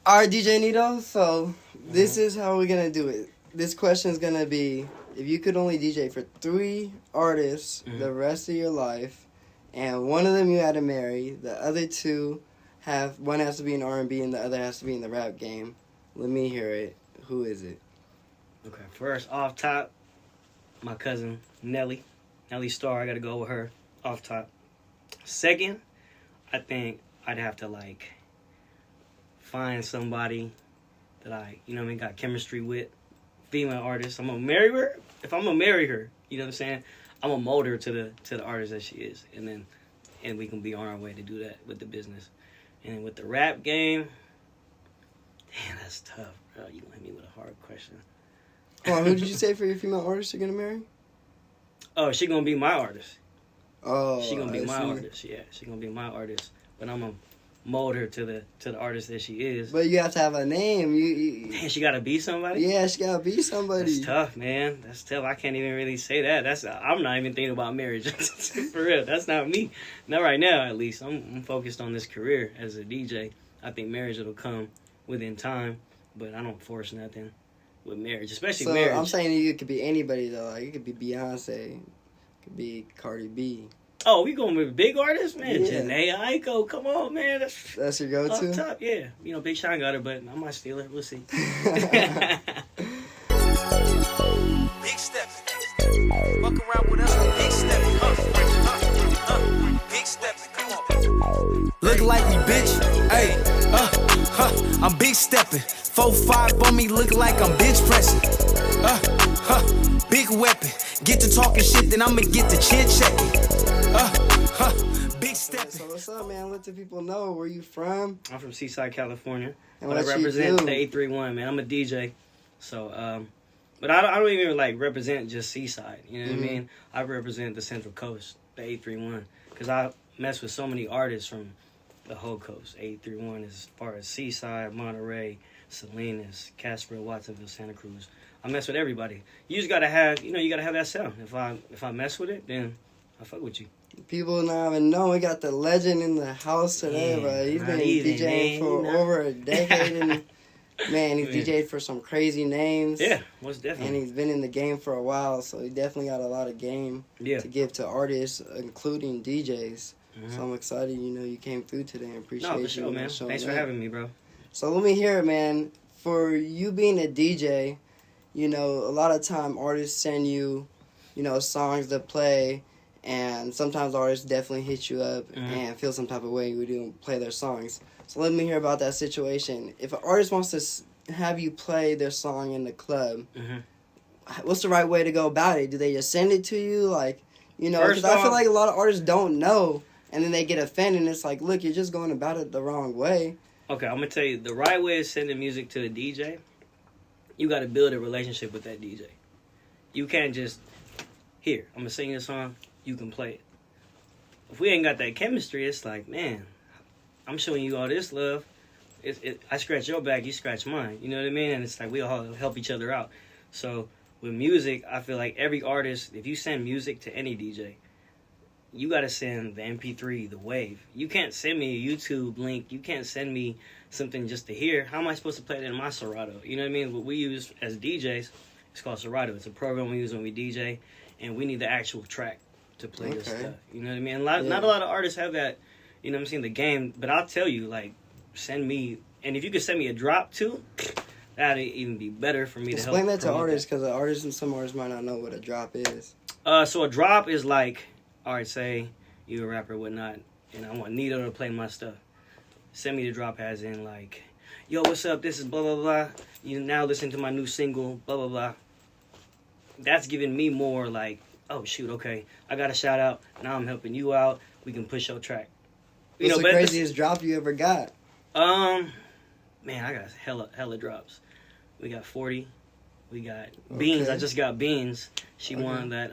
All right, DJ Neato. So this is how we're gonna do it. This question is gonna be: if you could only DJ for 3 artists the rest of your life, and one of them you had to marry, the other two one has to be in R&B and the other has to be in the rap game. Let me hear it. Who is it? Okay, first off top, my cousin Nelly Starr. I gotta go with her off top. Second, I think I'd have to like find somebody that got chemistry with, female artist. I'm gonna marry her. If I'm gonna marry her, you know what I'm saying? I'm gonna mold her to the artist that she is, and we can be on our way to do that with the business. And then with the rap game, damn, that's tough, bro. You hit me with a hard question. Hold on, who did you say for your female artist you're gonna marry? Oh, she gonna be my artist. Oh, she gonna be my artist. Yeah, she gonna be my artist. But I'm gonna mold her to the artist that she is. But you have to have a name. Man, she gotta be somebody. Yeah, she gotta be somebody. That's tough, man. That's tough. I can't even really say that. I'm not even thinking about marriage. For real, that's not me. Not right now, at least. I'm focused on this career as a DJ. I think marriage will come within time, but I don't force nothing with marriage, especially marriage. I'm saying it could be anybody though. Like it could be Beyonce, it could be Cardi B. Oh, we going with big artists, man. Yeah. Janae Aiko, come on, man. That's your go-to? Up top, yeah. Big Sean got her, but I might steal her. We'll see. Big step. Fuck around with us. Big step. Big step. Come on. Look like me, bitch. Hey, I'm big stepping. 4-5 on me, look like I'm bench pressing. Big weapon. Get to talking shit, then I'ma get to chin checking. Big stepping. So what's up, man? Let the people know where you from. I'm from Seaside, California. And but I represent the 831, man. I'm a DJ. So, but I don't even like represent just Seaside. You know what I mean? I represent the Central Coast, the 831, because I mess with so many artists from the whole coast. 831 as far as Seaside, Monterey, Salinas, Casper, Watsonville, Santa Cruz. I mess with everybody. You just gotta have, you gotta have that sound. If I mess with it, then I fuck with you. People not even know we got the legend in the house today, bro. He's been DJing for over a decade, and man, he's DJed for some crazy names. Yeah, most definitely. And he's been in the game for a while, so he definitely got a lot of game to give to artists, including DJs. So I'm excited, you came through today and appreciate you. No, for sure, man. Thanks for having me, bro. So let me hear it, man. For you being a DJ, a lot of time artists send you, songs to play. And sometimes artists definitely hit you up and feel some type of way when you don't play their songs. So let me hear about that situation. If an artist wants to have you play their song in the club, what's the right way to go about it? Do they just send it to you? Because I feel like a lot of artists don't know, and then they get offended, and it's like, look, you're just going about it the wrong way. Okay, I'm going to tell you, the right way is sending music to a DJ. You got to build a relationship with that DJ. You can't just, here, I'm going to sing this song. You can play it. If we ain't got that chemistry, it's like, man, I'm showing you all this love. I scratch your back, you scratch mine. You know what I mean? And it's like we all help each other out. So with music, I feel like every artist, if you send music to any DJ, you got to send the MP3, the wave. You can't send me a YouTube link. You can't send me something just to hear. How am I supposed to play it in my Serato? You know what I mean? What we use as DJs, it's called Serato. It's a program we use when we DJ, and we need the actual track to play this stuff. You know what I mean? Not a lot of artists have that, you know what I'm saying, the game. But I'll tell you, send me, and if you could send me a drop too, that'd even be better for me to help. Explain that to artists, because some artists might not know what a drop is. So a drop is like, all right, say you're a rapper, whatnot, and I want Neato to play my stuff. Send me the drop as in like, yo, what's up? This is blah, blah, blah. You now listen to my new single, blah, blah, blah. That's giving me more like, oh, shoot, okay, I got a shout out. Now I'm helping you out. We can push your track. What's the craziest drop you ever got? Man, I got hella drops. We got 40. We got Beans. I just got Beans. She won that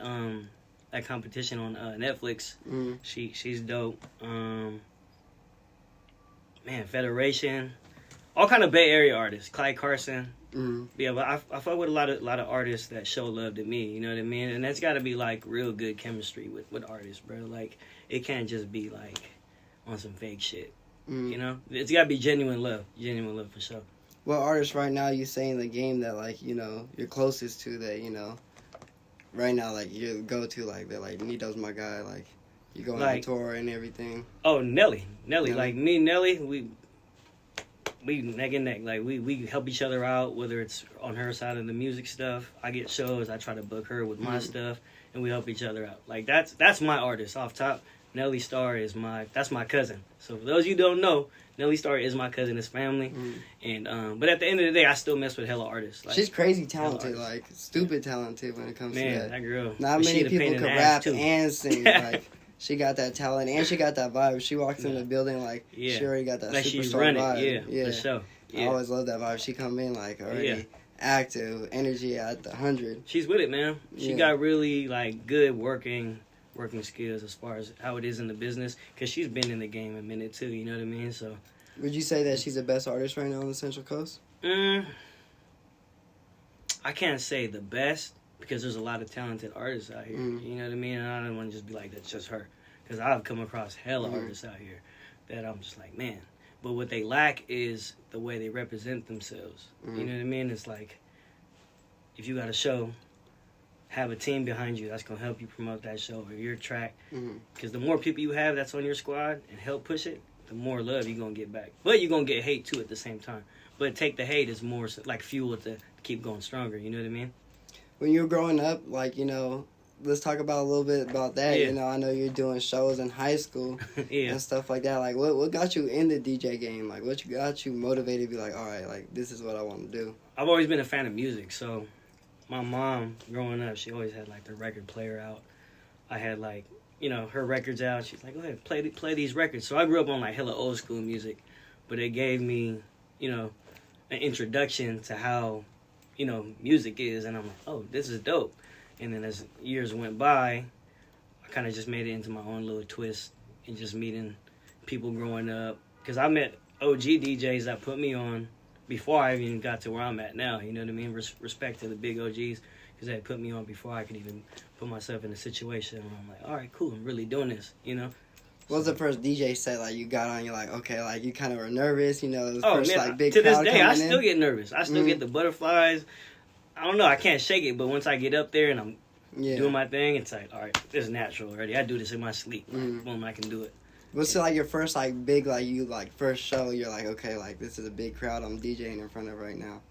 competition on Netflix. She's dope. Man, Federation. All kind of Bay Area artists. Clyde Carson. Yeah, but I fuck with a lot of artists that show love to me, you know what I mean? And that's got to be like real good chemistry with artists, bro. Like it can't just be like on some fake shit. You know, it's got to be genuine love for sure. What artist right now you say in the game that, like, you know, you're closest to that, you know, right now, like, you go to, like, that, like, Neato's my guy, like, you go on tour and everything? Oh, Nelly. Like, me and Nelly, we neck and neck. Like, we help each other out, whether it's on her side of the music stuff. I get shows, I try to book her with my stuff, and we help each other out. Like, that's my artist off top. Nelly Starr that's my cousin. So for those you don't know, Nelly Starr is my cousin, his family. And but at the end of the day, I still mess with hella artists. Like, she's crazy talented, like stupid talented when it comes to that. That girl. Not many people can rap and sing. Like, she got that talent and she got that vibe. She walks in the building like she already got that superstar vibe. Yeah, for sure. I always love that vibe. She come in like already active, energy at the 100. She's with it, man. She got really like good working skills as far as how it is in the business, because she's been in the game a minute too, you know what I mean? So would you say that she's the best artist right now on the Central Coast? I can't say the best, because there's a lot of talented artists out here, you know what I mean? And I don't want to just be like, that's just her, because I've come across hella artists out here that I'm just like, man. But what they lack is the way they represent themselves, you know what I mean? It's like, if you got a show, have a team behind you that's going to help you promote that show or your track. Because the more people you have that's on your squad and help push it, the more love you're going to get back. But you're going to get hate, too, at the same time. But take the hate as more like fuel to keep going stronger, you know what I mean? When you were growing up, like, you know, let's talk about a little bit about that. You know, I know you're doing shows in high school and stuff like that. Like, what got you in the DJ game? Like, what got you motivated to be like, all right, like, this is what I want to do? I've always been a fan of music, so my mom, growing up, she always had, like, the record player out. I had, like, you know, her records out. She's like, go ahead, play these records. So I grew up on, like, hella old school music. But it gave me, you know, an introduction to how, you know, music is. And I'm like, oh, this is dope. And then as years went by, I kind of just made it into my own little twist and just meeting people growing up. Because I met OG DJs that put me on before I even got to where I'm at now, you know what I mean? Respect to the big OGs, because they put me on before I could even put myself in a situation where I'm like, all right, cool, I'm really doing this, you know? What was the first DJ set, like, you got on, you're like, okay, like, you kind of were nervous, you know, like, big to this crowd day, I still in. get nervous. I still get the butterflies. I don't know, I can't shake it, but once I get up there and I'm doing my thing, it's like, all right, this is natural already. I do this in my sleep. Like, boom, I can do it. What's like your first like big first show? You're like, okay, like this is a big crowd I'm DJing in front of right now.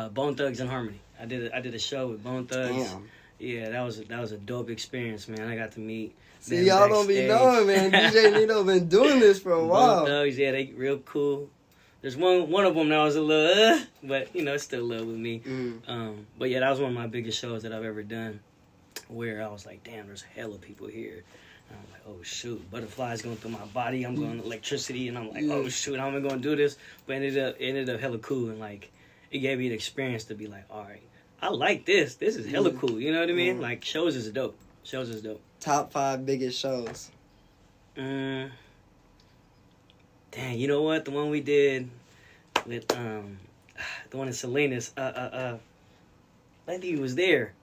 Bone Thugs and Harmony. I did a show with Bone Thugs. Damn. Yeah, that was a dope experience, man. I got to meet. See, y'all don't be knowing, man. DJ Neato been doing this for a while. Bone Thugs, yeah, they real cool. There's one of them that was a little, but you know, it's still love with me. But yeah, that was one of my biggest shows that I've ever done, where I was like, damn, there's hella people here. I'm like, oh shoot, butterflies going through my body. I'm going electricity, and I'm like, oh shoot, how am I going to do this? But it ended up hella cool, and like, it gave me the experience to be like, all right, I like this. This is hella cool. You know what I mean? Like, shows is dope. Top 5 biggest shows. Dang, you know what? The one we did with the one in Salinas. I think he was there.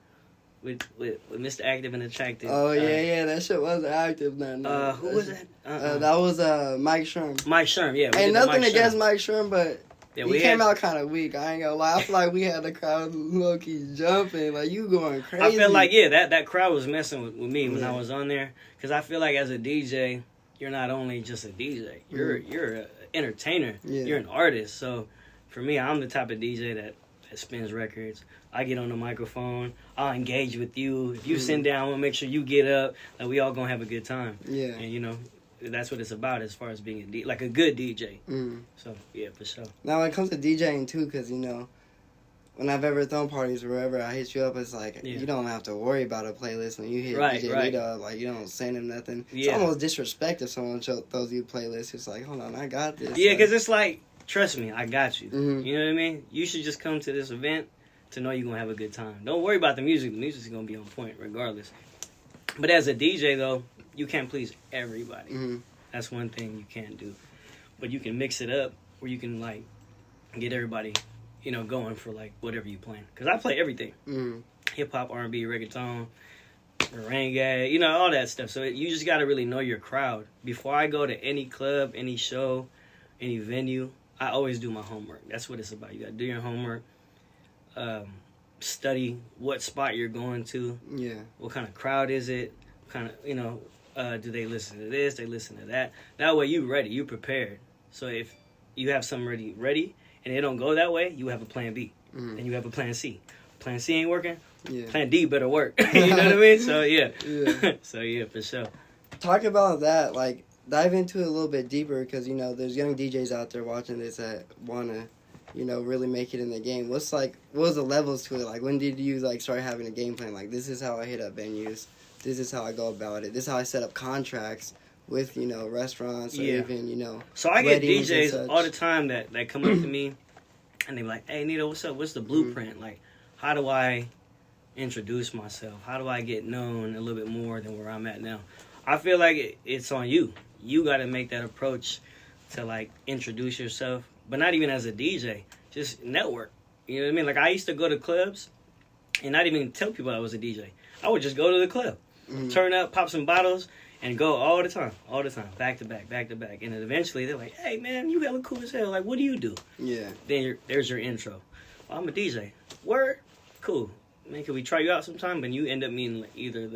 With Mr.Active and Attractive. Oh yeah, that shit was active then. Who was that? That was Mike Sherm. Mike Sherm, yeah. Ain't nothing against Mike Sherm, but he came out kind of weak. I ain't gonna lie. I feel like we had the crowd low key jumping, like you going crazy. I feel like that crowd was messing with me when I was on there, because I feel like as a DJ, you're not only just a DJ. You're an entertainer. Yeah. You're an artist. So for me, I'm the type of DJ that spins records. I get on the microphone. I'll engage with you. If you sit down, we'll make sure you get up. Like, we all gonna have a good time. Yeah. And you know, that's what it's about as far as being like a good DJ. So yeah, for sure. Now when it comes to DJing too, because you know, when I've ever thrown parties or wherever, I hit you up. It's like you don't have to worry about a playlist when you hit DJ Neato up. Like, you don't send him nothing. It's almost disrespect if someone throws you a playlist. It's like, hold on, I got this. Yeah, because it's like, trust me, I got you. You know what I mean? You should just come to this event to know you're going to have a good time. Don't worry about the music. The music's going to be on point regardless. But as a DJ, though, you can't please everybody. That's one thing you can't do. But you can mix it up where you can, like, get everybody, you know, going for, like, whatever you playing. Because I play everything. Hip-hop, R&B, reggaeton, merengue, you know, all that stuff. So you just got to really know your crowd. Before I go to any club, any show, any venue, I always do my homework. That's what it's about. You got to do your homework. Study what spot you're going to. Yeah. What kind of crowd is it? What kind of, do they listen to this? They listen to that. That way you ready. You prepared. So if you have something ready, and it don't go that way, you have a plan B. And you have a plan C. Plan C ain't working. Yeah. Plan D better work. You know what I mean? So yeah. So yeah, for sure. Talk about that. Like, dive into it a little bit deeper because, you know, there's young DJs out there watching this that want to, you know, really make it in the game. What was the levels to it? Like, when did you, like, start having a game plan? Like, this is how I hit up venues. This is how I go about it. This is how I set up contracts with, you know, restaurants or even, you know, so I get DJs all the time that come up to me and they be like, hey, Neato, what's up? What's the blueprint? Like, how do I introduce myself? How do I get known a little bit more than where I'm at now? I feel like it's on you. You got to make that approach to, like, introduce yourself, but not even as a DJ, just network. You know what I mean? Like, I used to go to clubs and not even tell people I was a DJ. I would just go to the club, turn up, pop some bottles, and go all the time, back to back. And then eventually they're like, hey, man, you hella cool as hell. Like, what do you do? Yeah. Then there's your intro. Well, I'm a DJ. Word? Cool. Man, can we try you out sometime? But you end up meeting like, either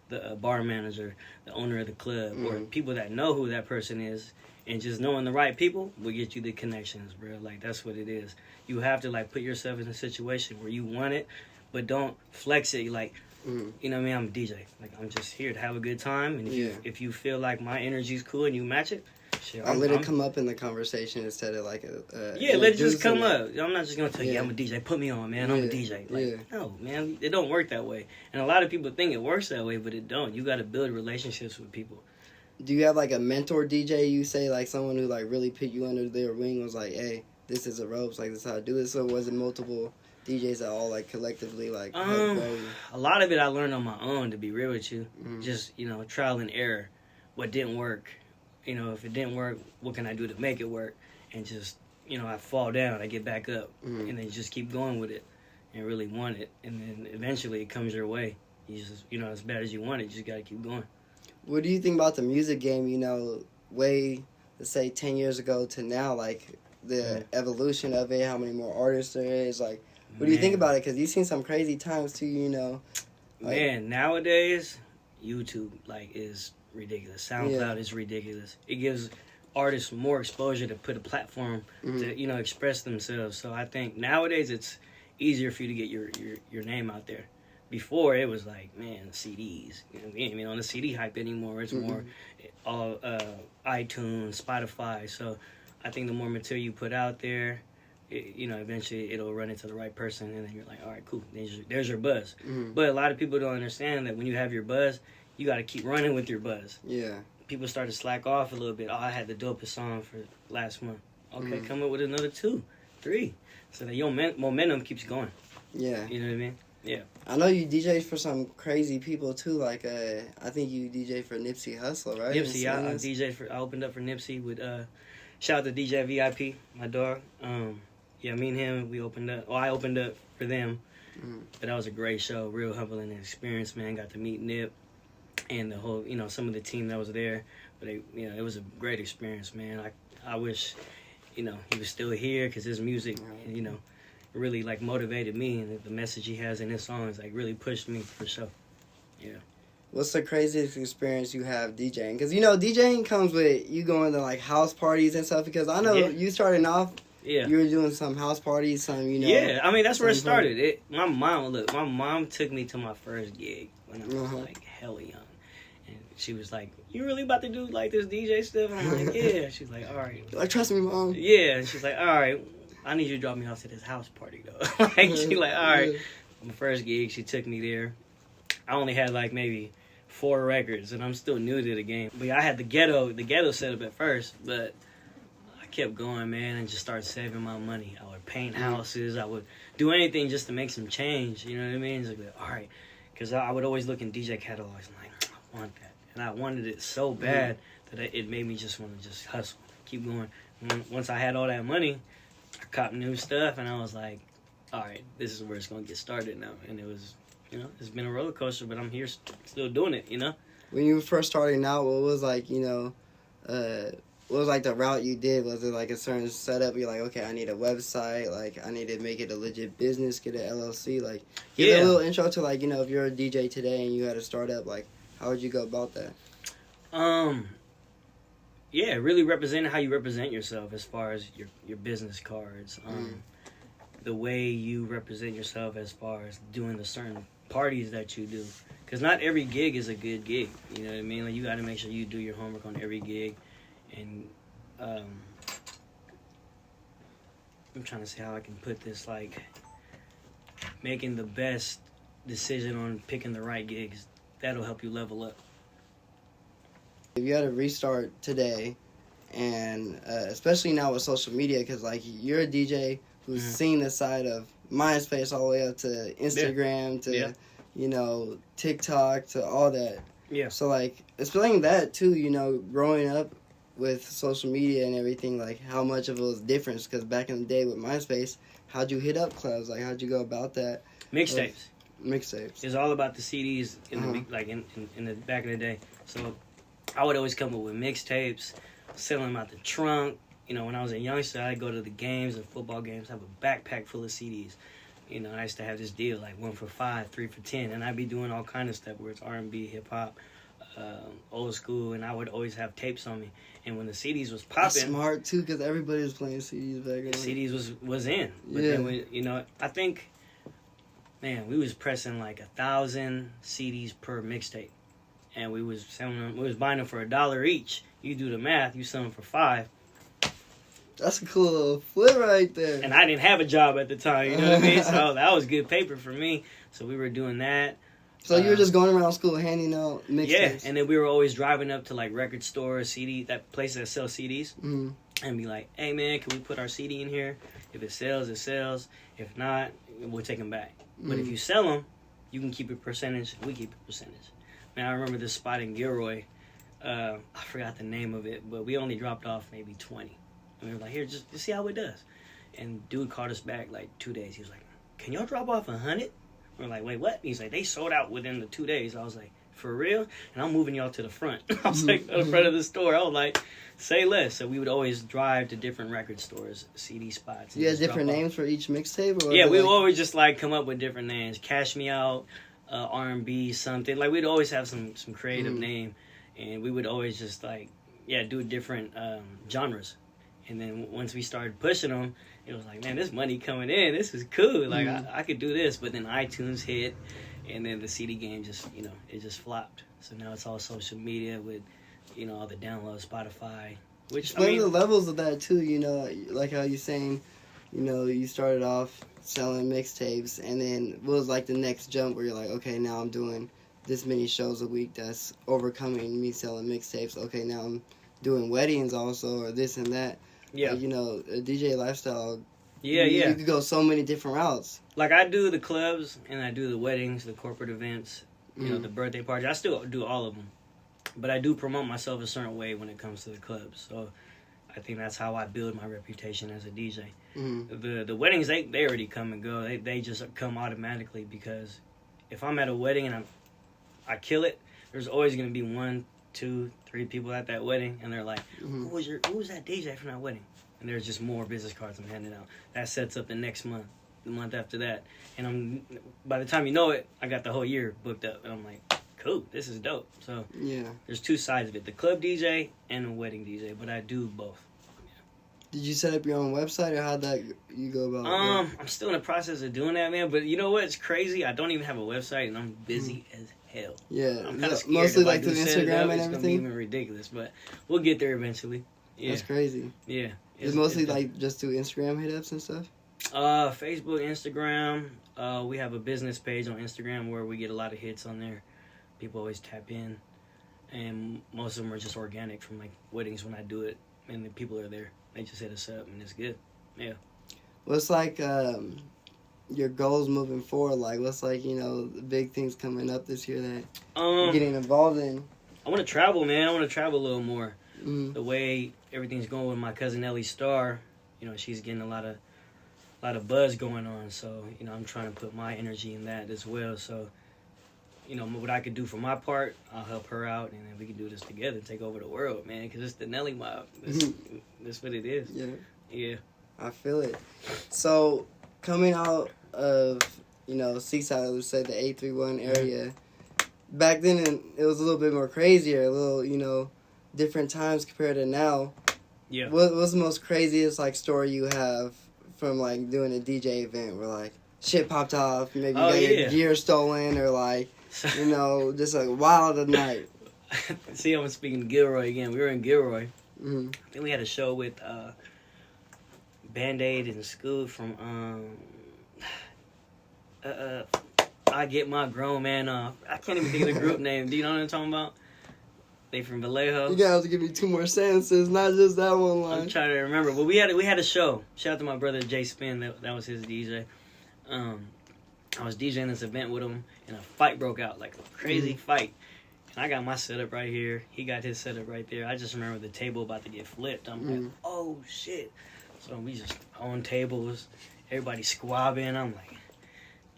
the bar manager, the owner of the club, or people that know who that person is. And just knowing the right people will get you the connections, bro. Like, that's what it is. You have to, like, put yourself in a situation where you want it, but don't flex it. Like, you know what I mean? I'm a DJ. Like, I'm just here to have a good time. And if you feel like my energy's cool and you match it, shit, I let it come up in the conversation instead of, like, let it just come up. I'm not just going to tell you, I'm a DJ. Put me on, man. I'm a DJ. Like, no, man. It don't work that way. And a lot of people think it works that way, but it don't. You got to build relationships with people. Do you have, like, a mentor DJ, you say, like, someone who, like, really put you under their wing, was like, hey, this is the ropes, like, this is how I do this? Or was it multiple DJs that all, like, collectively, like, a lot of it I learned on my own, to be real with you. Just, you know, trial and error. What didn't work. You know, if it didn't work, what can I do to make it work? And just, you know, I fall down, I get back up, and then just keep going with it and really want it. And then eventually it comes your way. You just, you know, as bad as you want it, you just got to keep going. What do you think about the music game, you know, way, let's say, 10 years ago to now, like, the evolution of it, how many more artists there is, like, what do you think about it? Because you've seen some crazy times, too, you know. Like, man, nowadays, YouTube, like, is ridiculous. SoundCloud is ridiculous. It gives artists more exposure to put a platform to, you know, express themselves. So I think nowadays it's easier for you to get your name out there. Before, it was like, man, CDs. You know, we ain't even on the CD hype anymore. It's more all iTunes, Spotify. So I think the more material you put out there, you know, eventually it'll run into the right person. And then you're like, all right, cool. There's your buzz. But a lot of people don't understand that when you have your buzz, you got to keep running with your buzz. Yeah. People start to slack off a little bit. Oh, I had the dopest song for last month. Okay, come up with another 2, 3. So that your momentum keeps going. Yeah. You know what I mean? Yeah. I know you DJ for some crazy people too. Like, I think you DJ for Nipsey Hussle, right? Nipsey, I opened up for Nipsey with shout out to DJ VIP, my dog. Me and him, we opened up. Well, I opened up for them, but that was a great show, real humbling experience, man. Got to meet Nip and the whole, you know, some of the team that was there. But you know, it was a great experience, man. I wish, you know, he was still here because his music, you know, really like motivated me, and the message he has in his songs like really pushed me for sure. Yeah. What's the craziest experience you have DJing? Because you know DJing comes with you going to like house parties and stuff. Because I know you starting off. Yeah. You were doing some house parties, some you know. Yeah, I mean that's where it started. My mom took me to my first gig when I was like hella young, and she was like, "You really about to do like this DJ stuff?" And I'm like, "Yeah." She's like, "All right." Like, trust me, Mom. Yeah, and she's like, "All right. I need you to drop me off to this house party, though." Like, she like, all right. My first gig, she took me there. I only had, like, maybe 4 records, and I'm still new to the game. But yeah, I had the ghetto setup at first, but I kept going, man, and just started saving my money. I would paint houses. I would do anything just to make some change, you know what I mean? It's like, all right. Because I would always look in DJ catalogs and, like, I want that. And I wanted it so bad that it made me just want to just hustle, keep going. And once I had all that money, I copped new stuff, and I was like, all right, this is where it's going to get started now. And it was, you know, it's been a roller coaster, but I'm here still doing it, you know? When you were first starting out, what was, like, you know, what was like the route you did? Was it like a certain setup? You're like, okay, I need a website. Like, I need to make it a legit business, get an LLC. Like, give a little intro to like, if you're a DJ today and you had to start up, like, how would you go about that? Yeah, really representing how you represent yourself as far as your business cards. The way you represent yourself as far as doing the certain parties that you do. Because not every gig is a good gig. You know what I mean? Like, you got to make sure you do your homework on every gig. And I'm trying to see how I can put this, like, making the best decision on picking the right gigs. That'll help you level up. If you had to restart today, and especially now with social media, because, like, you're a DJ who's seen the side of MySpace all the way up to Instagram to, TikTok to all that. Yeah. So, like, explaining that, too, growing up with social media and everything, like, how much of it was different, because back in the day with MySpace, how'd you hit up clubs? Like, how'd you go about that? Mixtapes. It's all about the CDs in the back in the day. So I would always come up with mixtapes, selling them out the trunk. When I was a youngster, I'd go to the games and football games, have a backpack full of CDs. I used to have this deal, like 1 for $5, 3 for $10, and I'd be doing all kind of stuff where it's R&B, hip-hop, old school, and I would always have tapes on me. And when the CDs was popping... That's smart, too, because everybody was playing CDs back then. CDs was in. But then, I think, man, we was pressing like 1,000 CDs per mixtape. And we was selling them, we was buying them for $1 each. You do the math, you sell them for $5. That's a cool little flip right there. And I didn't have a job at the time, you know what I mean? So that was good paper for me. So we were doing that. So you were just going around school handing out mixtapes? Yeah, and then we were always driving up to like record stores, places that sell CDs. Mm-hmm. And be like, hey man, can we put our CD in here? If it sells, it sells. If not, we'll take them back. Mm-hmm. But if you sell them, you can keep a percentage. We keep a percentage. Man, I remember this spot in Gilroy. I forgot the name of it, but we only dropped off maybe 20. And we were like, here, just see how it does. And dude called us back like 2 days. He was like, can y'all drop off 100? We're like, wait, what? He's like, they sold out within the 2 days. I was like, for real? And I'm moving y'all to the front. I was like, to the front of the store. I was like, say less. So we would always drive to different record stores, CD spots. You had different names for each mixtape? Yeah, we would always just like come up with different names. Cash Me Out, R&B, something. Like we'd always have some creative name. And we would always just like, do different genres. And then once we started pushing them, it was like, man, this money coming in. This is cool. Like, I could do this. But then iTunes hit, and then the CD game just, it just flopped. So now it's all social media with, all the downloads, Spotify. Which, Explain the levels of that, too, like how you're saying, you started off selling mixtapes, and then what was, like, the next jump where you're like, okay, now I'm doing this many shows a week that's overcoming me selling mixtapes. Okay, now I'm doing weddings also, or this and that. Yeah. Like, a DJ lifestyle. Yeah. You could go so many different routes. Like, I do the clubs, and I do the weddings, the corporate events, the birthday parties. I still do all of them. But I do promote myself a certain way when it comes to the clubs. So I think that's how I build my reputation as a DJ. The weddings, they already come and go. They just come automatically because if I'm at a wedding and I kill it, there's always going to be 1, 2, 3 people at that wedding, and they're like, who was that DJ from that wedding? And there's just more business cards I'm handing out. That sets up the next month, the month after that. And by the time you know it, I got the whole year booked up. And I'm like, cool, this is dope. So there's 2 sides of it, the club DJ and the wedding DJ, but I do both. Did you set up your own website, or how'd that you go about it? I'm still in the process of doing that, man. But you know what? It's crazy. I don't even have a website, and I'm busy as hell. Yeah, I'm kind of scared. Mostly like through Instagram and it's everything. Gonna be even ridiculous, but we'll get there eventually. Yeah. That's crazy. Yeah, it's mostly like just through Instagram hit-ups and stuff. Facebook, Instagram. We have a business page on Instagram where we get a lot of hits on there. People always tap in, and most of them are just organic from like weddings when I do it, and the people are there. They just hit us up, and it's good. Yeah. What's like your goals moving forward? Like, what's like the big things coming up this year that you're getting involved in? I want to travel, man. I want to travel a little more. The way everything's going with my cousin Ellie Starr, she's getting a lot of buzz going on. So I'm trying to put my energy in that as well. So what I could do for my part, I'll help her out, and then we can do this together, take over the world, man. Because it's the Nelly mob. That's what it is. Yeah. Yeah. I feel it. So coming out of Seaside, let's say the 831 area, back then it was a little bit more crazier, a little different times compared to now. Yeah. What's the most craziest story you have from doing a DJ event where shit popped off, maybe you got your gear stolen, or just a wild night? See, I'm speaking Gilroy again. We were in Gilroy. Mm-hmm. I think we had a show with Band-Aid and Scoot from I Get My Grown Man Off. I can't even think of the group name. Do you know what I'm talking about? They from Vallejo. You guys give me 2 more sentences, not just that one line. I'm trying to remember. But we had a show. Shout out to my brother Jay Spin. That was his DJ. I was DJing this event with him, and a fight broke out, a crazy fight. And I got my setup right here. He got his setup right there. I just remember the table about to get flipped. I'm like, oh shit. So we just on tables, everybody squabbing. I'm like,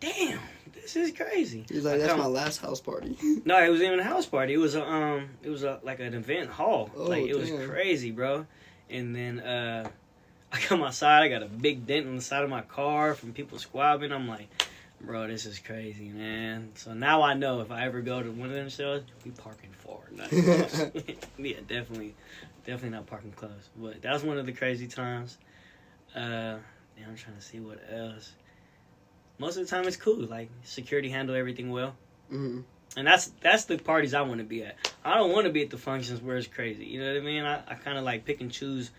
damn, this is crazy. He's like, that's my last house party. No, it wasn't even a house party. It was an event hall. Oh, it was crazy, bro. And then I come outside. I got a big dent on the side of my car from people squabbing. I'm like, bro, this is crazy, man. So now I know if I ever go to one of them shows, we parking forward, not close. Yeah, definitely not parking close. But that was one of the crazy times. I'm trying to see what else. Most of the time it's cool. Security handle everything well. Mm-hmm. And that's the parties I want to be at. I don't want to be at the functions where it's crazy. You know what I mean? I kind of pick and choose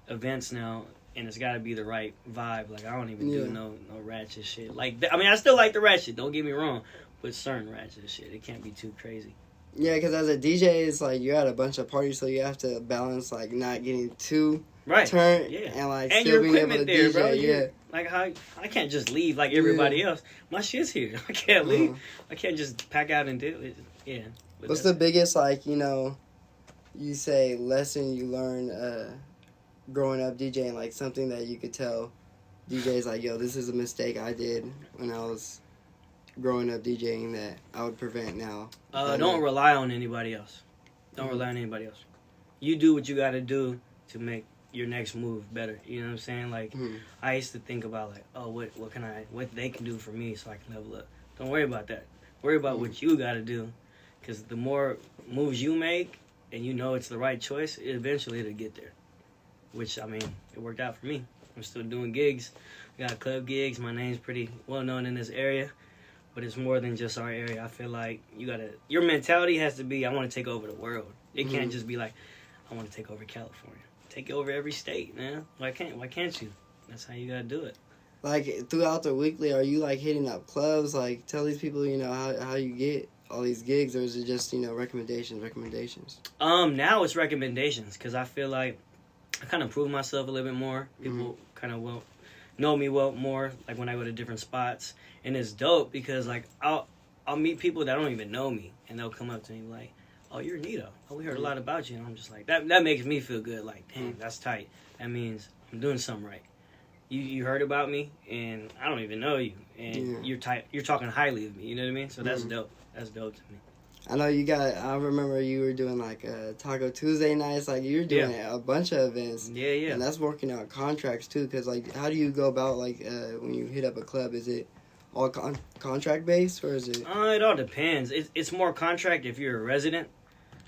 events now, and it's got to be the right vibe. I don't even do no ratchet shit. I still like the ratchet. Don't get me wrong, but certain ratchet shit, it can't be too crazy. Yeah, because as a DJ, it's you're at a bunch of parties, so you have to balance not getting too turned, and and still your being able equipment to there, DJ. bro. Yeah. How I can't just leave like everybody else. My shit's here. I can't leave. I can't just pack out and do it. Yeah. What's the biggest you say lesson you learned growing up DJing, something that you could tell DJs yo, this is a mistake I did when I was growing up DJing that I would prevent now? Don't rely on anybody else. Don't rely on anybody else. You do what you got to do to make your next move better. You know what I'm saying? I used to think about what they can do for me so I can level up. Don't worry about that. Worry about what you got to do, because the more moves you make and it's the right choice, eventually it'll get there. Which, it worked out for me. I'm still doing gigs. I got club gigs. My name's pretty well known in this area. But it's more than just our area. I feel like your mentality has to be, I want to take over the world. It can't just be I want to take over California. Take over every state, man. Why can't you? That's how you gotta do it. Throughout the weekly, are you hitting up clubs? Tell these people, how you get all these gigs, or is it just, recommendations? Now it's recommendations, because I feel like I kind of prove myself a little bit more. People kind of will know me more, when I go to different spots. And it's dope because I'll meet people that don't even know me, and they'll come up to me oh, you're Neato. Oh, we heard a lot about you. And I'm just that makes me feel good. Damn, that's tight. That means I'm doing something right. You heard about me, and I don't even know you, and you're talking highly of me. You know what I mean? So that's dope. That's dope to me. I know I remember you were doing Taco Tuesday nights. You were doing a bunch of events. Yeah. And that's working out contracts too. Because how do you go about when you hit up a club? Is it all contract based, or is it? It all depends. It's more contract if you're a resident.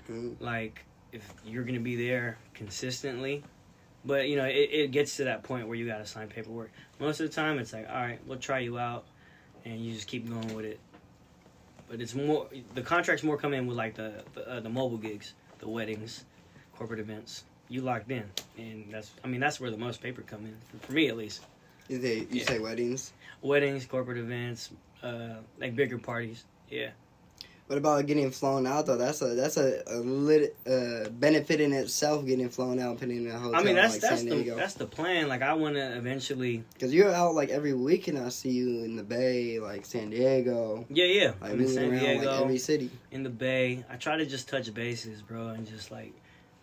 If you're gonna be there consistently. But it gets to that point where you gotta sign paperwork. Most of the time, it's all right, we'll try you out, and you just keep going with it. But it's more, the contracts more come in with the mobile gigs, the weddings, corporate events. You locked in, and that's where the most paper come in for me at least. You say weddings? Weddings, corporate events, bigger parties. Yeah. What about getting flown out though? That's a benefit in itself, getting flown out and putting in a hotel. That's the plan. I want to eventually, because you're out every week, and I see you in the Bay, San Diego. Yeah. I'm in San Diego, every city. In the Bay, I try to just touch bases, bro, and just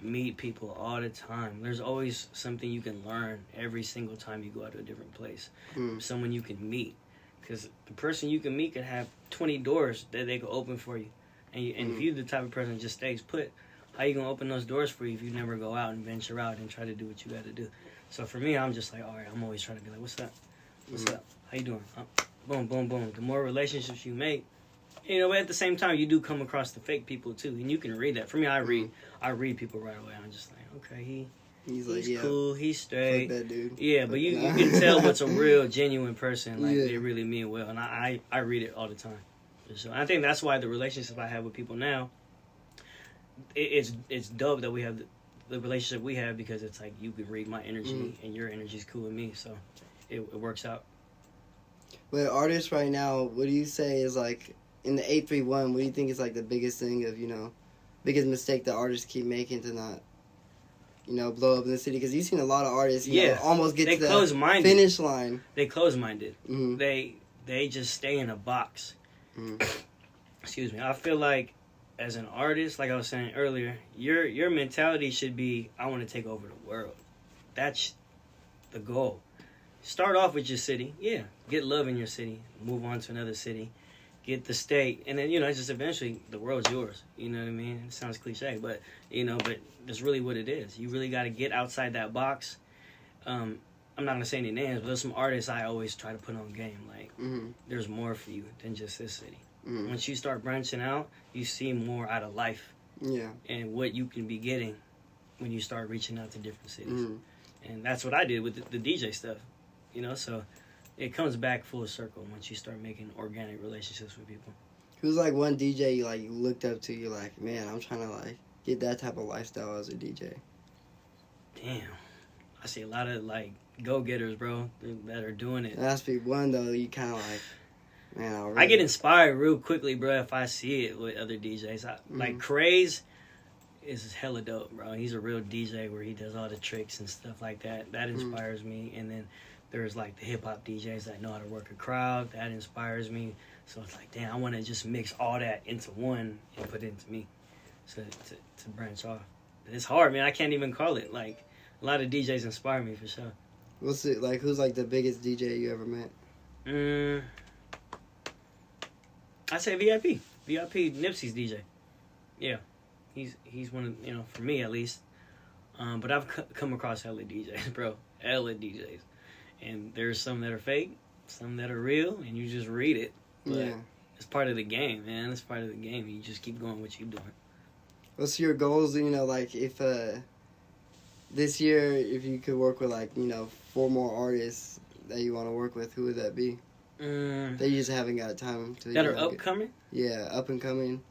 meet people all the time. There's always something you can learn every single time you go out to a different place. Someone you can meet. Because the person you can meet could have 20 doors that they could open for you. And if you're the type of person that just stays put, how you going to open those doors for you if you never go out and venture out and try to do what you got to do? So for me, I'm just like, all right, I'm always trying to be like, what's up? What's up? How you doing? Boom, boom, boom. The more relationships you make, you know, but at the same time, you do come across the fake people too, and you can read that. For me, I read people right away. I'm just like, okay, he's cool, he's straight. Fuck that dude. Yeah, but you can tell what's a real, genuine person. Like they really mean well, and I read it all the time. So I think that's why the relationship I have with people now, it's dope that we have the relationship we have, because it's like you can read my energy and your energy's cool with me, so it works out. But artists right now, what do you say is like in the 831? What do you think is like the biggest thing of biggest mistake that artists keep making to not blow up in the city? Because you've seen a lot of artists, you know, almost get to the finish line. They close-minded. Mm-hmm. They just stay in a box. Mm-hmm. Excuse me. I feel like as an artist, like I was saying earlier, your mentality should be, I want to take over the world. That's the goal. Start off with your city. Yeah. Get love in your city. Move on to another city. Get the state. And then, just eventually the world's yours. You know what I mean? It sounds cliche, but, but that's really what it is. You really got to get outside that box. I'm not going to say any names, but there's some artists I always try to put on game. Like, there's more for you than just this city. Mm-hmm. Once you start branching out, you see more out of life. Yeah. And what you can be getting when you start reaching out to different cities. Mm-hmm. And that's what I did with the DJ stuff. So it comes back full circle once you start making organic relationships with people. Who's like one DJ you looked up to? You're like, man, I'm trying to get that type of lifestyle as a DJ. Damn, I see a lot of go-getters, bro, that are doing it. There has to be one though. You kind of man. I get inspired real quickly, bro, if I see it with other DJs. Like Craze is hella dope, bro. He's a real DJ where he does all the tricks and stuff like that. That inspires me. And then there's the hip-hop DJs that know how to work a crowd. That inspires me. So it's like, damn, I want to just mix all that into one and put it into me to branch off. But it's hard, man. I can't even call it. A lot of DJs inspire me for sure. What's it like? Who's the biggest DJ you ever met? I say VIP. VIP Nipsey's DJ. Yeah, he's one of, for me at least. But I've come across hella DJs, bro. Hella DJs. And there's some that are fake, some that are real, and you just read it. But it's part of the game, man. It's part of the game. You just keep going what you're doing. What's your goals, if this year, if you could work with 4 more artists that you want to work with, who would that be? That you just haven't got time to. That are upcoming? Yeah, up and coming.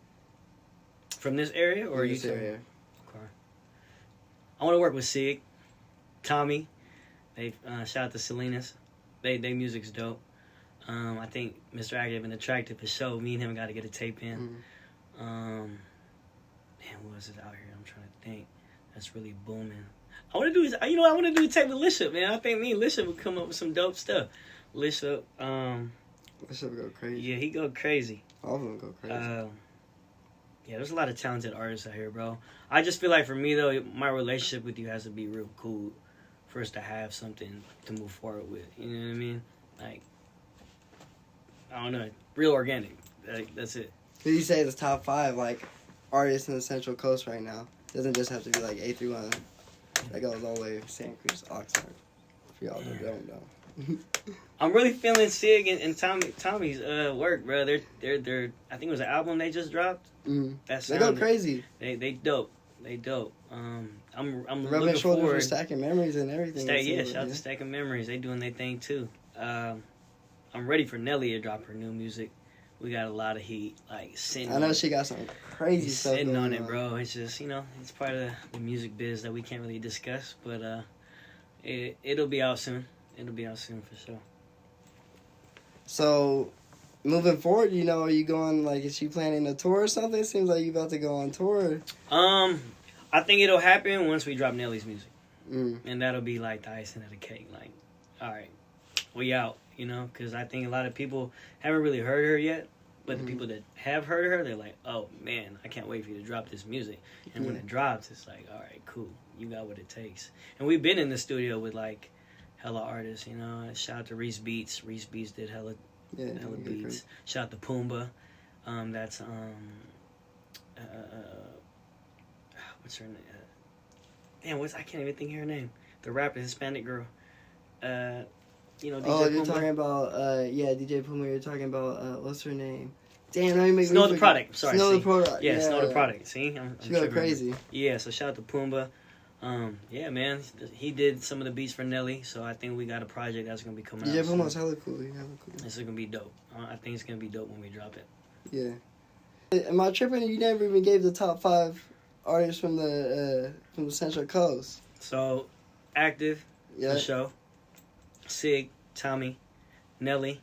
From this area, or this area? Okay. I want to work with Sig, Tommy. They shout out to Salinas. They music's dope. I think Mr.Active&Attractive for sure. Me and him got to get a tape in. Man, what is it out here? I'm trying to think. That's really booming. I want to do. I want to do a tape with Lishop, man. I think me and Lishop would come up with some dope stuff. Lishop go crazy. Yeah, he go crazy. All of them go crazy. Yeah, there's a lot of talented artists out here, bro. I just feel like for me though, my relationship with you has to be real cool for us to have something to move forward with. You know what I mean? I don't know, real organic. That's it. Who do you say is the top 5 artists in the Central Coast right now? Doesn't just have to be 831. That goes all the way to Santa Cruz, Oxnard. For y'all that don't know. I'm really feeling Sig and Tommy's work, bro. They're I think it was an album they just dropped. They go crazy. They dope. They dope. I'm rubbing looking shoulders forward. with Stacking Memories and everything. Shout out to Stacking Memories. They doing their thing too. I'm ready for Nelly to drop her new music. We got a lot of heat, sitting. I know she got some crazy stuff sitting on it, bro. It's just it's part of the music biz that we can't really discuss, but it'll be out soon. It'll be out soon for sure. So, moving forward, are you going, is she planning a tour or something? It seems like you about to go on tour. I think it'll happen once we drop Nelly's music. And that'll be the icing of the cake. All right, we out, because I think a lot of people haven't really heard her yet. But the people that have heard her, they're like, oh, man, I can't wait for you to drop this music. And when it drops, it's like, all right, cool. You got what it takes. And we've been in the studio with, hella artists, Shout out to Reese Beats. Reese Beats did hella Yeah, hella beats. Shout out to Pumbaa. That's what's her name? Damn, I can't even think of her name. The rapper, Hispanic girl. DJ you're Pumbaa. talking about DJ Pumbaa. You're talking about what's her name? Damn, now you make Snow me the Product. Sorry, Snow the Product. Yeah, Snow the Product. See, I'm she go crazy. Yeah, so shout out to Pumbaa. Yeah, man, he did some of the beats for Nelly, so I think we got a project that's gonna be coming out. DJ Pumbaa's hella cool. This is gonna be dope. I think it's gonna be dope when we drop it. Yeah. Am I tripping? You never even gave the top 5 artists from the Central Coast. So, Active, the show, Sig, Tommy, Nelly,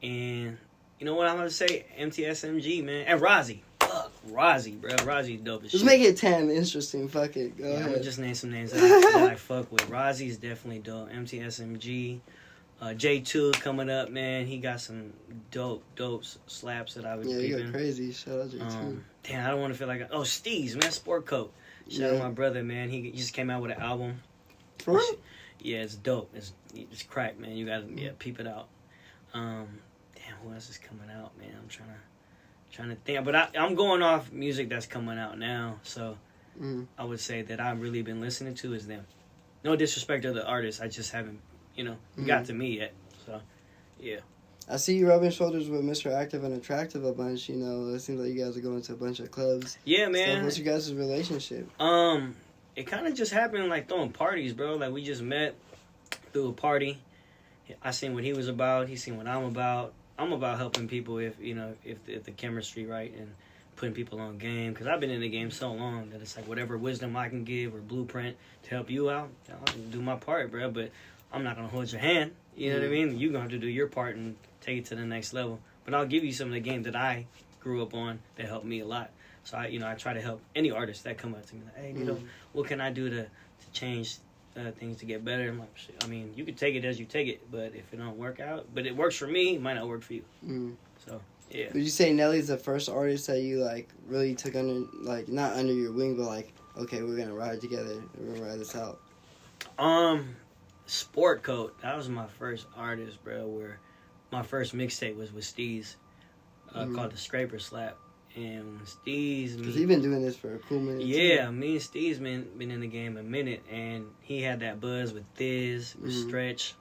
and you know what I'm gonna say? MTSMG, man, and Rozzy. Fuck, Rozzy, bro. Rozzy's dope as shit. Just make it 10 interesting. Fuck it. Go ahead. I'm gonna just name some names that I fuck with. Rozzy's definitely dope. MTSMG. J2 coming up, man. He got some dope slaps that I was peeping. Yeah, you go crazy. Shout out J2. Damn, I don't want to feel like... Steez, man. Sport Coat. Shout out my brother, man. He just came out with an album. For real? Yeah, it's dope. It's crack, man. You gotta peep it out. Damn, who else is coming out, man? I'm trying to think. But I'm going off music that's coming out now. So I would say that I've really been listening to is them. No disrespect to the artists. I just haven't... got to me yet. So, yeah. I see you rubbing shoulders with Mr.Active&Attractive a bunch. It seems like you guys are going to a bunch of clubs. Yeah, man. So what's your guys' relationship? It kind of just happened like throwing parties, bro. Like we just met through a party. I seen what he was about. He seen what I'm about. I'm about helping people if the chemistry right and putting people on game. Because I've been in the game so long that it's like whatever wisdom I can give or blueprint to help you out, I'll do my part, bro. But I'm not going to hold your hand. You know what I mean? You're going to have to do your part and take it to the next level. But I'll give you some of the game that I grew up on that helped me a lot. So, I try to help any artist that come up to me. Like, hey, what can I do to change things to get better? I'm like, shit, you can take it as you take it. But if it don't work out, but it works for me, it might not work for you. So, yeah. Would you say Nelly's the first artist that you, really took under, not under your wing, but, okay, we're going to ride together. We're going to ride this out? Sport Coat, that was my first artist, bro, where my first mixtape was with Steez, called The Scraper Slap. And Steez... Because he's been doing this for a cool minute, Yeah, me and Steez been in the game a minute, and he had that buzz with Thiz, with Stretch,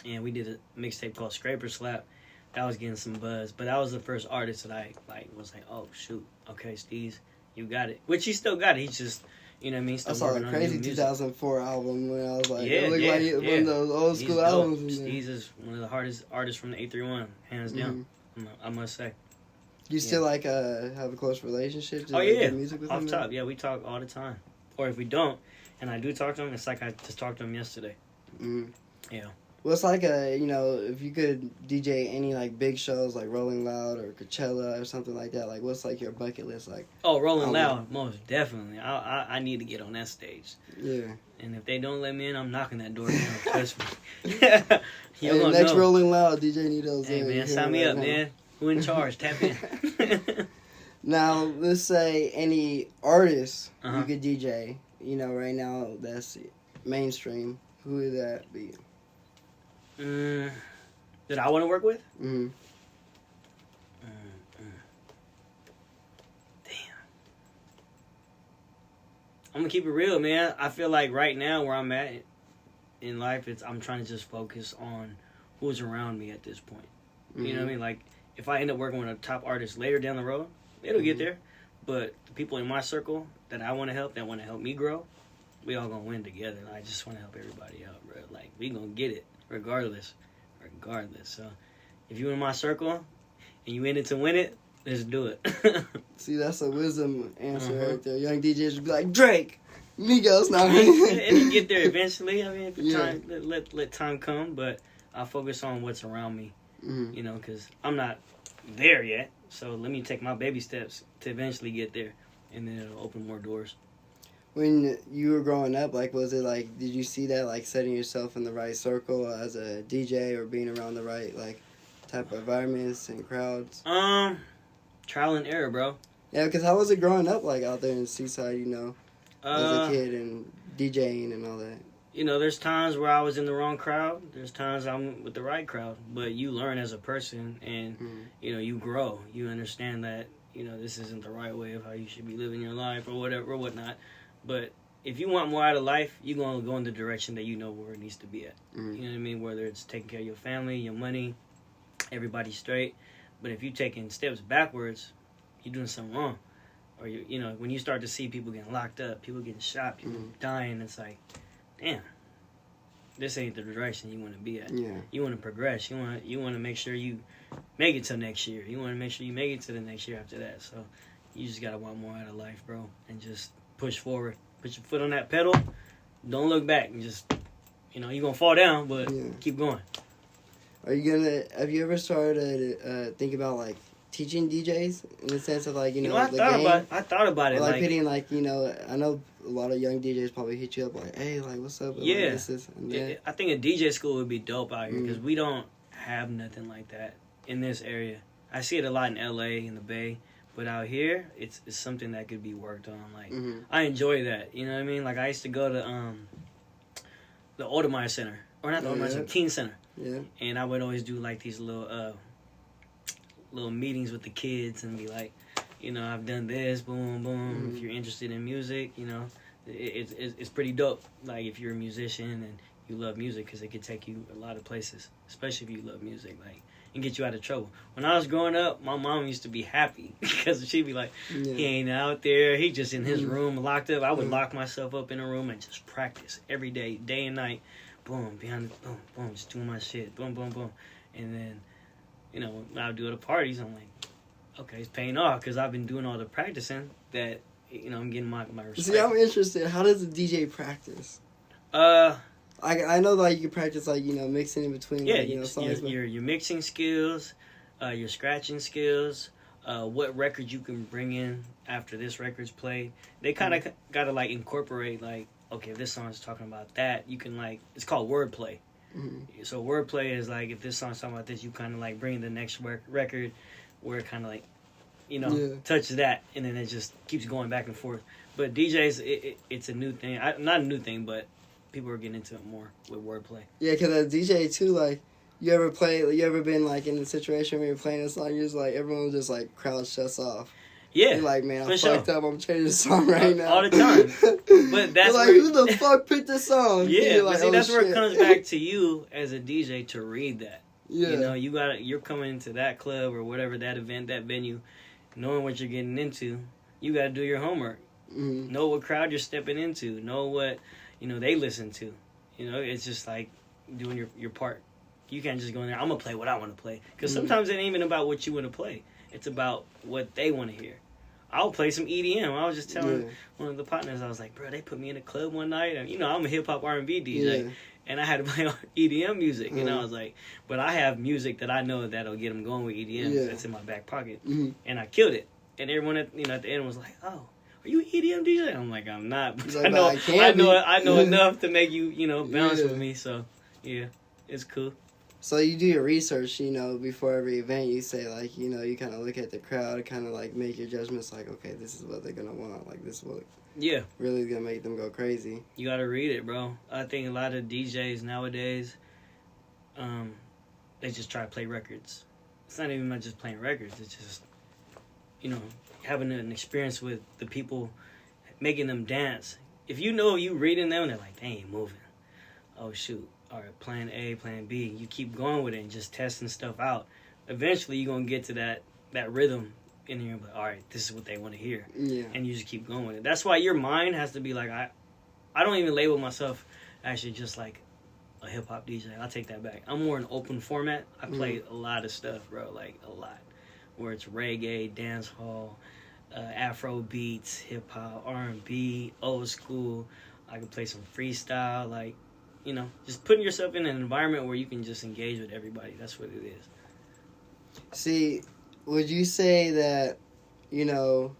and we did a mixtape called Scraper Slap. That was getting some buzz, but that was the first artist that I, was like, oh, shoot, okay, Steez, you got it. Which he still got it, he's just... You know what I mean? I saw a crazy 2004 album when I was like, it looked like one of those old school dope. albums. Steez is one of the hardest artists from the 831, hands down. I must say. Do you still have a close relationship? Oh yeah, music with off him? top. Yeah, we talk all the time. Or if we don't, and I do talk to him, it's like I just talked to him yesterday. Yeah. Well, it's like if you could DJ any big shows like Rolling Loud or Coachella or something like that, what's your bucket list like? Oh, Rolling Loud, most definitely. I need to get on that stage. Yeah. And if they don't let me in, I'm knocking that door down. Trust me. Hey, next know. Rolling Loud, DJ Neato's Hey man, sign me up, man. Who in charge? Tap in. Now, let's say any artist you could DJ, right now that's mainstream. Who would that be? That I want to work with? Mm-hmm. Damn. I'm gonna keep it real, man. I feel like right now where I'm at in life, I'm trying to just focus on who's around me at this point. You know what I mean? If I end up working with a top artist later down the road, it'll get there. But the people in my circle that I want to help, that want to help me grow, we all gonna win together. I just want to help everybody out, bro. We gonna get it. Regardless. So, if you in my circle and you in it to win it, let's do it. See, that's a wisdom answer right there. Young DJs would be like, Drake, Migos, now. It'll get there eventually. Let time come, but I'll focus on what's around me. Because I'm not there yet. So let me take my baby steps to eventually get there, and then it'll open more doors. When you were growing up, was it did you see that setting yourself in the right circle as a DJ or being around the right type of environments and crowds? Trial and error, bro. Yeah, because how was it growing up out there in Seaside, as a kid and DJing and all that? you know, there's times where I was in the wrong crowd. There's times I'm with the right crowd. But you learn as a person, and you know, you grow. You understand that, you know, this isn't the right way of how you should be living your life or whatever or whatnot. But if you want more out of life, you're going to go in the direction that you know where it needs to be at. You know what I mean? Whether it's taking care of your family, your money, everybody straight. But if you're taking steps backwards, you're doing something wrong. Or, you know, when you start to see people getting locked up, people getting shot, people dying, it's like, damn, this ain't the direction you want to be at. Yeah. You want to progress. You want to make sure you make it to next year. You want to make sure you make it to the next year after that. So you just got to want more out of life, bro, and just push forward. Put your foot on that pedal. Don't look back. And just, you know, you're going to fall down, but keep going. Have you ever started to think about, like, teaching DJs in the sense of, like, you know, I thought about it. Or, like, hitting, like, you know, I know a lot of young DJs probably hit you up like, hey, like, what's up? Yeah. Like, this and that. I think a DJ school would be dope out here because we don't have nothing like that in this area. I see it a lot in LA, in the Bay. But out here, it's something that could be worked on. Like, I enjoy that. You know what I mean? Like, I used to go to the Oldemire Center. Or not the Oldemire Center, Teen Center. Yeah. And I would always do, like, these little meetings with the kids and be like, you know, I've done this, boom, boom. If you're interested in music, you know, it's pretty dope. Like, if you're a musician and you love music, because it could take you a lot of places, especially if you love music. Like, and get you out of trouble. When I was growing up, my mom used to be happy because she'd be like, he ain't out there. He just in his room locked up. I would lock myself up in a room and just practice every day, day and night. Boom, behind the boom, boom, just doing my shit. Boom, boom, boom. And then, you know, when I would do it at parties, I'm like, okay, it's paying off because I've been doing all the practicing that, you know, I'm getting my respect. See, I'm interested. How does a DJ practice? I know, like, you can practice, like, you know, mixing in between, like, you know, songs. Your mixing skills, your scratching skills, what record you can bring in after this record's played. They kind of got to, like, incorporate, like, okay, if this song's talking about that, you can, like, it's called wordplay. So wordplay is, like, if this song's talking about this, you kind of, like, bring the next record where it kind of, like, you know, touches that, and then it just keeps going back and forth. But DJs, it's a new thing. Not a new thing, but people are getting into it more with wordplay. Yeah, because as a DJ too, like, you ever been like in a situation where you're playing a song, you're just like, everyone just like crowd shuts off. Yeah, you're like, man, I'm fucked up. I'm changing the song right now. All the time. But that's like, who the fuck picked this song? Yeah, like, but see, that's where it comes back to you as a DJ to read that. Yeah, you know, you're coming into that club or whatever, that event, that venue, knowing what you're getting into. You got to do your homework. Know what crowd you're stepping into. Know what, you know, they listen to. You know, it's just like doing your part. You can't just go in there, I'm going to play what I want to play. Because sometimes it ain't even about what you want to play. It's about what they want to hear. I'll play some EDM. I was just telling one of the partners, I was like, bro, they put me in a club one night. And, you know, I'm a hip-hop R&B DJ. And I had to play EDM music. And I was like, but I have music that I know that'll get them going with EDM. That's in my back pocket. And I killed it. And everyone at the end was like, oh, are you an EDM DJ? I'm like, I'm not. But like, I know enough to make you, you know, bounce with me. So, yeah, it's cool. So you do your research, you know, before every event. You say, like, you know, you kind of look at the crowd, kind of, like, make your judgments, like, okay, this is what they're going to want. Like, this is what really is going to make them go crazy. You got to read it, bro. I think a lot of DJs nowadays, they just try to play records. It's not even about just playing records. It's just, you know, having an experience with the people, making them dance. If you know you reading them, they're like, they ain't moving. Oh, shoot. All right, plan A, plan B. You keep going with it and just testing stuff out. Eventually, you're going to get to that rhythm in here. But, all right, this is what they want to hear. Yeah. And you just keep going with it. That's why your mind has to be like, I don't even label myself actually just like a hip-hop DJ. I'll take that back. I'm more an open format. I play a lot of stuff, bro, like a lot. Where it's reggae, dancehall, Afro beats, hip-hop, R&B, old school. I can play some freestyle, like, you know, just putting yourself in an environment where you can just engage with everybody. That's what it is. See, would you say that, you know,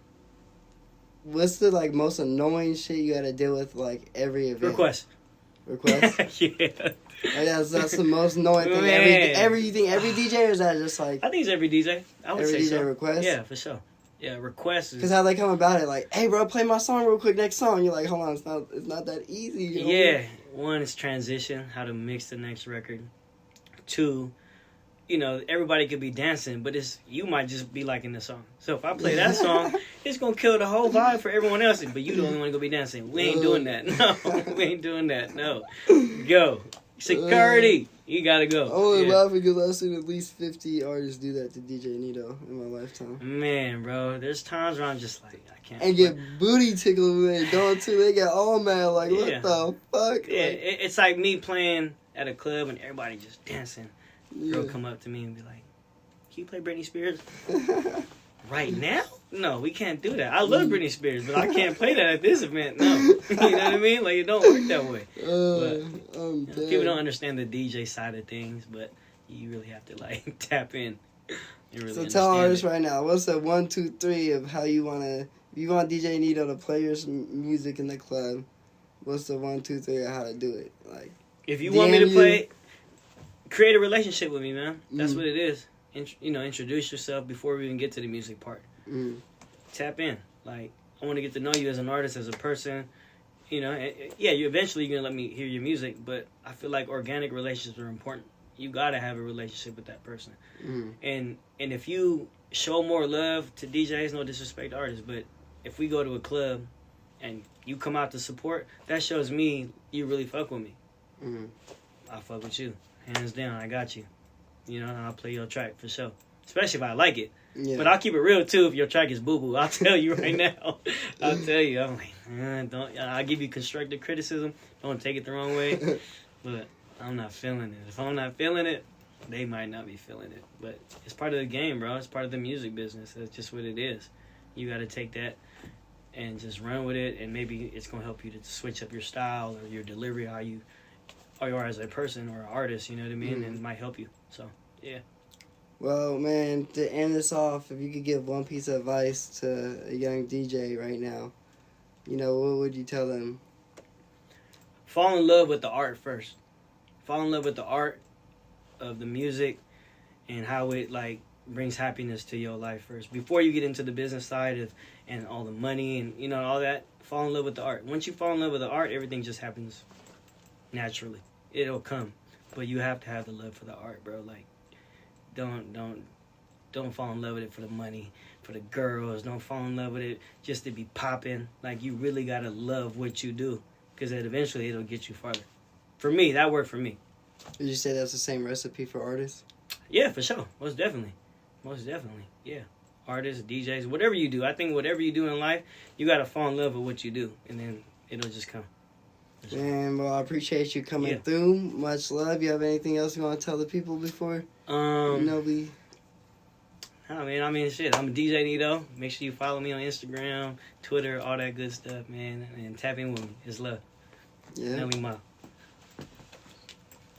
what's the, like, most annoying shit you got to deal with, like, every event? Request? Yeah. Like, that's the most annoying thing. Every DJ, or is that just, like... I think it's every DJ. I would say so. Every DJ request? Yeah, for sure. Yeah, requests. Because how they come about it, like, hey, bro, play my song real quick, next song. You're like, hold on, it's not that easy. You know? Yeah. one is transition, how to mix the next record. Two, you know, everybody could be dancing, but you might just be liking the song. So if I play that song, it's gonna kill the whole vibe for everyone else. But you the only one gonna be dancing. We ain't doing that. No, we ain't doing that. No, go security. You gotta go. I'm only laughing because I've seen at least 50 artists do that to DJ Neato in my lifetime. Man, bro, there's times where I'm just like, I can't. And get booty tickled when they don't too. They get all mad like, what the fuck? Yeah, like, it's like me playing at a club and everybody just dancing. Girl come up to me and be like, can you play Britney Spears? Right now? No, we can't do that. I love Britney Spears, but I can't play that at this event. No. You know what I mean? Like, it don't work that way. But, people don't understand the DJ side of things, but you really have to, like, tap in. Really so tell artists right now, what's the 1, 2, 3 of how you want to... If you want DJ Neato to play your music in the club, what's the 1, 2, 3 of how to do it? Like, if you want me to play, create a relationship with me, man. That's what it is. Introduce yourself before we even get to the music part. Tap in. Like, I want to get to know you as an artist, as a person. You know, you eventually you're gonna let me hear your music, but I feel like organic relationships are important. You gotta have a relationship with that person. And if you show more love to DJs, no disrespect to artists, but if we go to a club and you come out to support, that shows me you really fuck with me. I fuck with you, hands down. I got you. You know, I'll play your track for sure. Especially if I like it. Yeah. But I'll keep it real, too, if your track is boo-boo. I'll tell you right now. I'll tell you. I'm like, I'll give you constructive criticism. Don't take it the wrong way. But I'm not feeling it. If I'm not feeling it, they might not be feeling it. But it's part of the game, bro. It's part of the music business. That's just what it is. You got to take that and just run with it. And maybe it's going to help you to switch up your style or your delivery, how you are as a person or an artist, you know what I mean? And it might help you. So, yeah. Well, man, to end this off, if you could give one piece of advice to a young DJ right now, you know, what would you tell them? Fall in love with the art first. Fall in love with the art of the music and how it, like, brings happiness to your life first. Before you get into the business side of and all the money and, you know, all that, fall in love with the art. Once you fall in love with the art, everything just happens naturally. It'll come. But you have to have the love for the art, bro. Like, don't fall in love with it for the money, for the girls. Don't fall in love with it just to be popping. Like, you really got to love what you do because eventually it'll get you farther. For me, that worked for me. Would you say that's the same recipe for artists? Yeah, for sure. Most definitely. Yeah. Artists, DJs, whatever you do. I think whatever you do in life, you got to fall in love with what you do, and then it'll just come. Man, well, I appreciate you coming through. Much love. You have anything else you want to tell the people before? I mean, shit. I'm DJ Neato. Make sure you follow me on Instagram, Twitter, all that good stuff, man. And tap in with me. It's love. Yeah. Nelly Ma.